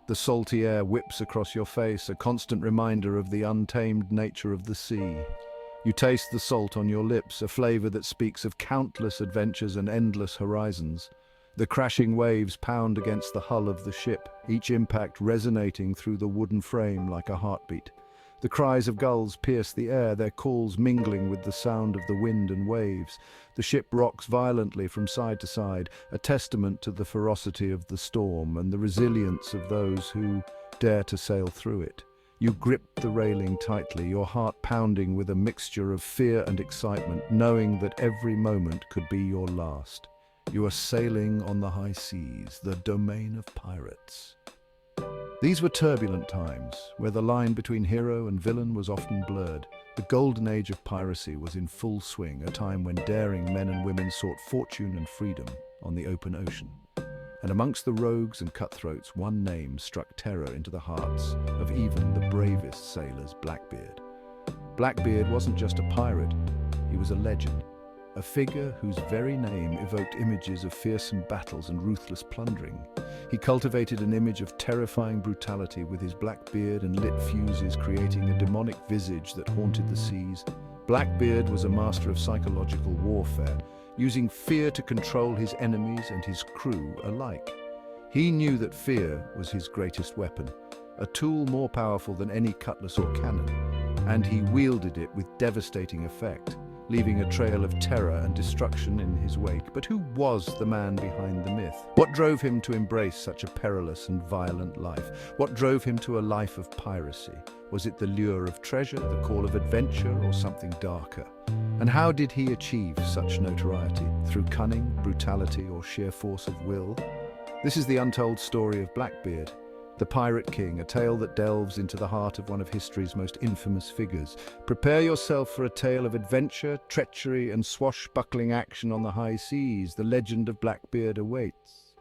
The salty air whips across your face, a constant reminder of the untamed nature of the sea. You taste the salt on your lips, a flavor that speaks of countless adventures and endless horizons. The crashing waves pound against the hull of the ship, each impact resonating through the wooden frame like a heartbeat. The cries of gulls pierce the air, their calls mingling with the sound of the wind and waves. The ship rocks violently from side to side, a testament to the ferocity of the storm and the resilience of those who dare to sail through it. You grip the railing tightly, your heart pounding with a mixture of fear and excitement, knowing that every moment could be your last. You are sailing on the high seas, the domain of pirates. These were turbulent times, where the line between hero and villain was often blurred. The golden age of piracy was in full swing, a time when daring men and women sought fortune and freedom on the open ocean. And amongst the rogues and cutthroats, one name struck terror into the hearts of even the bravest sailors: Blackbeard. Blackbeard wasn't just a pirate, he was a legend. A figure whose very name evoked images of fearsome battles and ruthless plundering. He cultivated an image of terrifying brutality with his black beard and lit fuses, creating a demonic visage that haunted the seas. Blackbeard was a master of psychological warfare, using fear to control his enemies and his crew alike. He knew that fear was his greatest weapon, a tool more powerful than any cutlass or cannon, and he wielded it with devastating effect, leaving a trail of terror and destruction in his wake. But who was the man behind the myth? What drove him to embrace such a perilous and violent life? What drove him to a life of piracy? Was it the lure of treasure, the call of adventure, or something darker? And how did he achieve such notoriety? Through cunning, brutality, or sheer force of will? This is the untold story of Blackbeard, the Pirate King, a tale that delves into the heart of one of history's most infamous figures. Prepare yourself for a tale of adventure, treachery, and swashbuckling action on the high seas. The legend of Blackbeard awaits.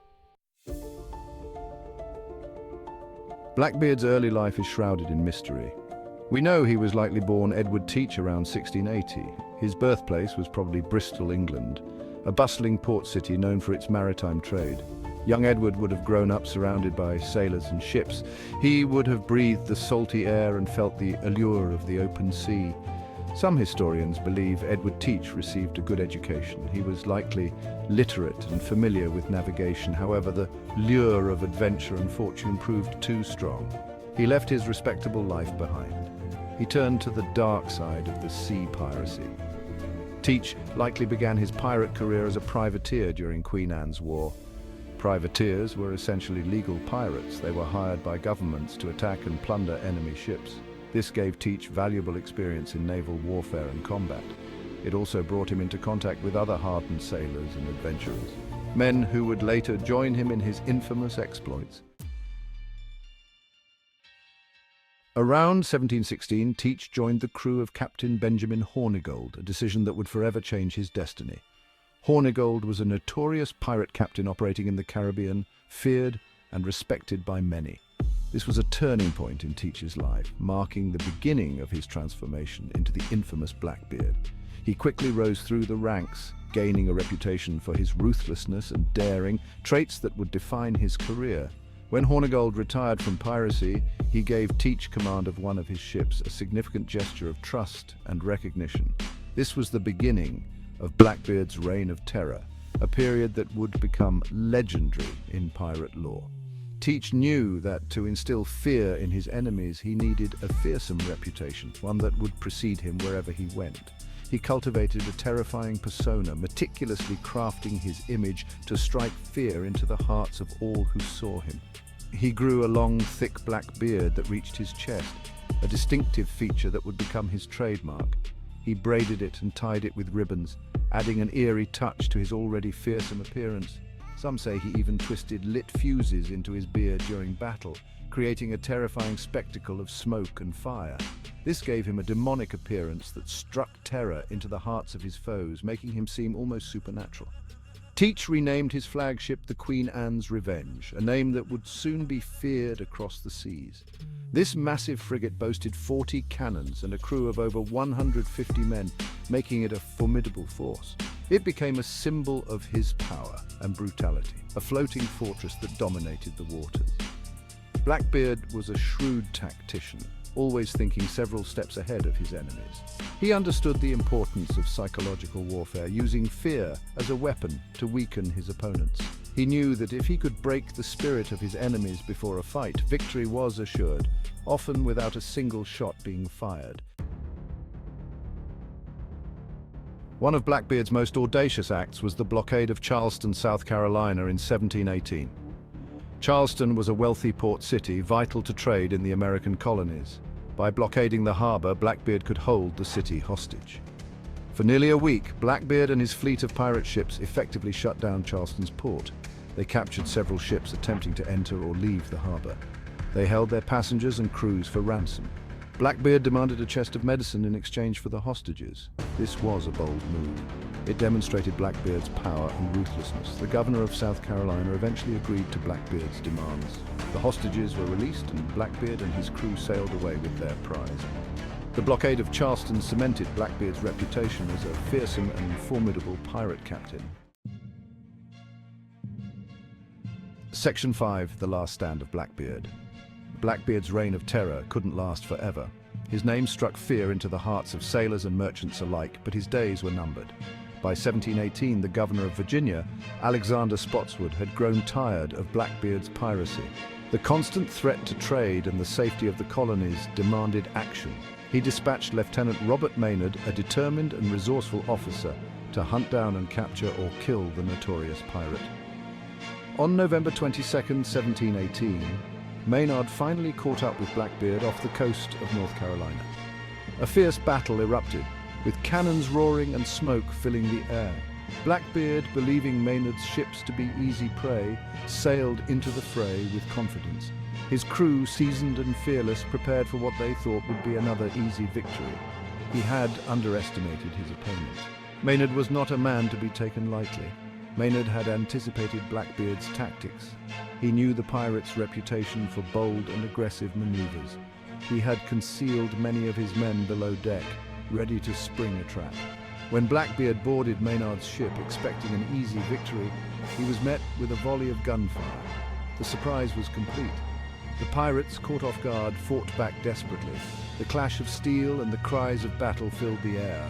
Blackbeard's early life is shrouded in mystery. We know he was likely born Edward Teach around 1680. His birthplace was probably Bristol, England, a bustling port city known for its maritime trade. Young Edward would have grown up surrounded by sailors and ships. He would have breathed the salty air and felt the allure of the open sea. Some historians believe Edward Teach received a good education. He was likely literate and familiar with navigation. However, the lure of adventure and fortune proved too strong. He left his respectable life behind. He turned to the dark side of the sea piracy. Teach likely began his pirate career as a privateer during Queen Anne's War. Privateers were essentially legal pirates. They were hired by governments to attack and plunder enemy ships. This gave Teach valuable experience in naval warfare and combat. It also brought him into contact with other hardened sailors and adventurers, men who would later join him in his infamous exploits. Around 1716, Teach joined the crew of Captain Benjamin Hornigold, a decision that would forever change his destiny. Hornigold was a notorious pirate captain operating in the Caribbean, feared and respected by many. This was a turning point in Teach's life, marking the beginning of his transformation into the infamous Blackbeard. He quickly rose through the ranks, gaining a reputation for his ruthlessness and daring, traits that would define his career. When Hornigold retired from piracy, he gave Teach command of one of his ships, a significant gesture of trust and recognition. This was the beginning of Blackbeard's reign of terror, a period that would become legendary in pirate lore. Teach knew that to instill fear in his enemies, he needed a fearsome reputation, one that would precede him wherever he went. He cultivated a terrifying persona, meticulously crafting his image to strike fear into the hearts of all who saw him. He grew a long, thick black beard that reached his chest, a distinctive feature that would become his trademark. He braided it and tied it with ribbons, adding an eerie touch to his already fearsome appearance. Some say he even twisted lit fuses into his beard during battle, creating a terrifying spectacle of smoke and fire. This gave him a demonic appearance that struck terror into the hearts of his foes, making him seem almost supernatural. Teach renamed his flagship the Queen Anne's Revenge, a name that would soon be feared across the seas. This massive frigate boasted 40 cannons and a crew of over 150 men, making it a formidable force. It became a symbol of his power and brutality, a floating fortress that dominated the waters. Blackbeard was a shrewd tactician, always thinking several steps ahead of his enemies. He understood the importance of psychological warfare, using fear as a weapon to weaken his opponents. He knew that if he could break the spirit of his enemies before a fight, victory was assured, often without a single shot being fired. One of Blackbeard's most audacious acts was the blockade of Charleston, South Carolina in 1718. Charleston was a wealthy port city, vital to trade in the American colonies. By blockading the harbor, Blackbeard could hold the city hostage. For nearly a week, Blackbeard and his fleet of pirate ships effectively shut down Charleston's port. They captured several ships attempting to enter or leave the harbor. They held their passengers and crews for ransom. Blackbeard demanded a chest of medicine in exchange for the hostages. This was a bold move. It demonstrated Blackbeard's power and ruthlessness. The governor of South Carolina eventually agreed to Blackbeard's demands. The hostages were released and Blackbeard and his crew sailed away with their prize. The blockade of Charleston cemented Blackbeard's reputation as a fearsome and formidable pirate captain. Section 5, The Last Stand of Blackbeard. Blackbeard's reign of terror couldn't last forever. His name struck fear into the hearts of sailors and merchants alike, but his days were numbered. By 1718, the governor of Virginia, Alexander Spotswood, had grown tired of Blackbeard's piracy. The constant threat to trade and the safety of the colonies demanded action. He dispatched Lieutenant Robert Maynard, a determined and resourceful officer, to hunt down and capture or kill the notorious pirate. On November 22, 1718, Maynard finally caught up with Blackbeard off the coast of North Carolina. A fierce battle erupted, with cannons roaring and smoke filling the air. Blackbeard, believing Maynard's ships to be easy prey, sailed into the fray with confidence. His crew, seasoned and fearless, prepared for what they thought would be another easy victory. He had underestimated his opponent. Maynard was not a man to be taken lightly. Maynard had anticipated Blackbeard's tactics. He knew the pirate's reputation for bold and aggressive maneuvers. He had concealed many of his men below deck, ready to spring a trap. When Blackbeard boarded Maynard's ship, expecting an easy victory, he was met with a volley of gunfire. The surprise was complete. The pirates, caught off guard, fought back desperately. The clash of steel and the cries of battle filled the air.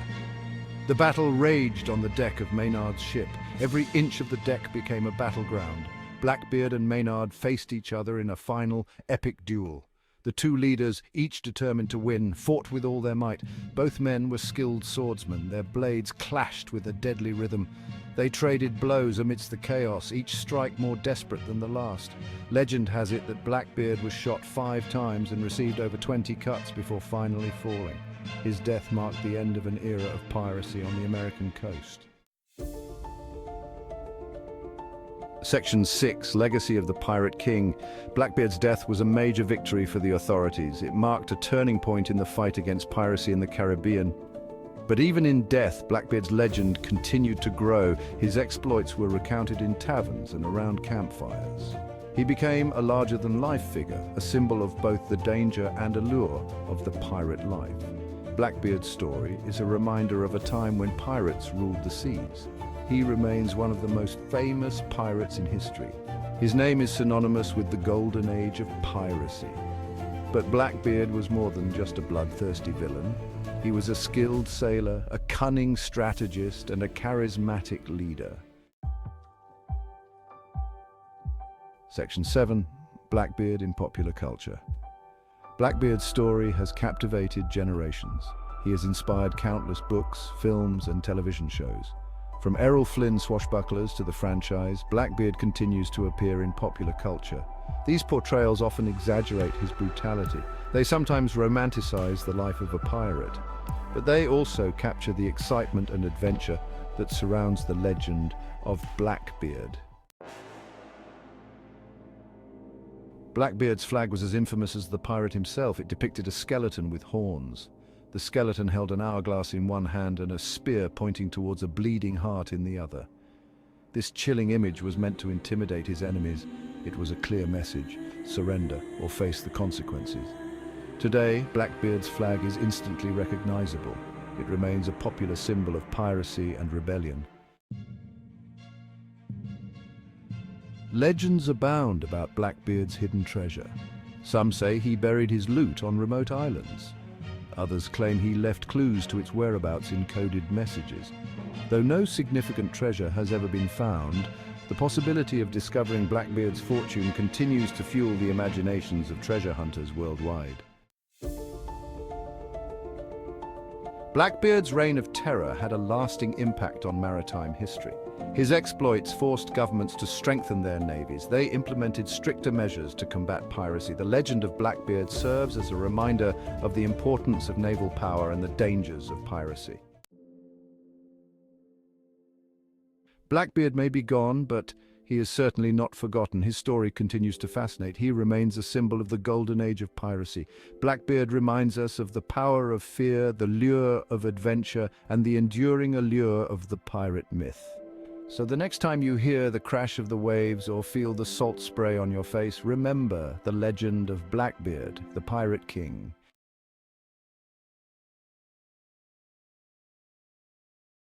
The battle raged on the deck of Maynard's ship. Every inch of the deck became a battleground. Blackbeard and Maynard faced each other in a final, epic duel. The two leaders, each determined to win, fought with all their might. Both men were skilled swordsmen. Their blades clashed with a deadly rhythm. They traded blows amidst the chaos, each strike more desperate than the last. Legend has it that Blackbeard was shot 5 times and received over 20 cuts before finally falling. His death marked the end of an era of piracy on the American coast. Section 6, Legacy of the Pirate King. Blackbeard's death was a major victory for the authorities. It marked a turning point in the fight against piracy in the Caribbean. But even in death, Blackbeard's legend continued to grow. His exploits were recounted in taverns and around campfires. He became a larger-than-life figure, a symbol of both the danger and allure of the pirate life. Blackbeard's story is a reminder of a time when pirates ruled the seas. He remains one of the most famous pirates in history. His name is synonymous with the golden age of piracy. But Blackbeard was more than just a bloodthirsty villain. He was a skilled sailor, a cunning strategist, and a charismatic leader. Section 7, Blackbeard in popular culture. Blackbeard's story has captivated generations. He has inspired countless books, films, and television shows. From Errol Flynn's swashbucklers to the franchise, Blackbeard continues to appear in popular culture. These portrayals often exaggerate his brutality. They sometimes romanticize the life of a pirate, but they also capture the excitement and adventure that surrounds the legend of Blackbeard. Blackbeard's flag was as infamous as the pirate himself. It depicted a skeleton with horns. The skeleton held an hourglass in one hand and a spear pointing towards a bleeding heart in the other. This chilling image was meant to intimidate his enemies. It was a clear message: surrender or face the consequences. Today, Blackbeard's flag is instantly recognizable. It remains a popular symbol of piracy and rebellion. Legends abound about Blackbeard's hidden treasure. Some say he buried his loot on remote islands. Others claim he left clues to its whereabouts in coded messages. Though no significant treasure has ever been found, the possibility of discovering Blackbeard's fortune continues to fuel the imaginations of treasure hunters worldwide. Blackbeard's reign of terror had a lasting impact on maritime history. His exploits forced governments to strengthen their navies. They implemented stricter measures to combat piracy. The legend of Blackbeard serves as a reminder of the importance of naval power and the dangers of piracy. Blackbeard may be gone, but he is certainly not forgotten. His story continues to fascinate. He remains a symbol of the golden age of piracy. Blackbeard reminds us of the power of fear, the lure of adventure, and the enduring allure of the pirate myth. So the next time you hear the crash of the waves or feel the salt spray on your face, remember the legend of Blackbeard, the Pirate King.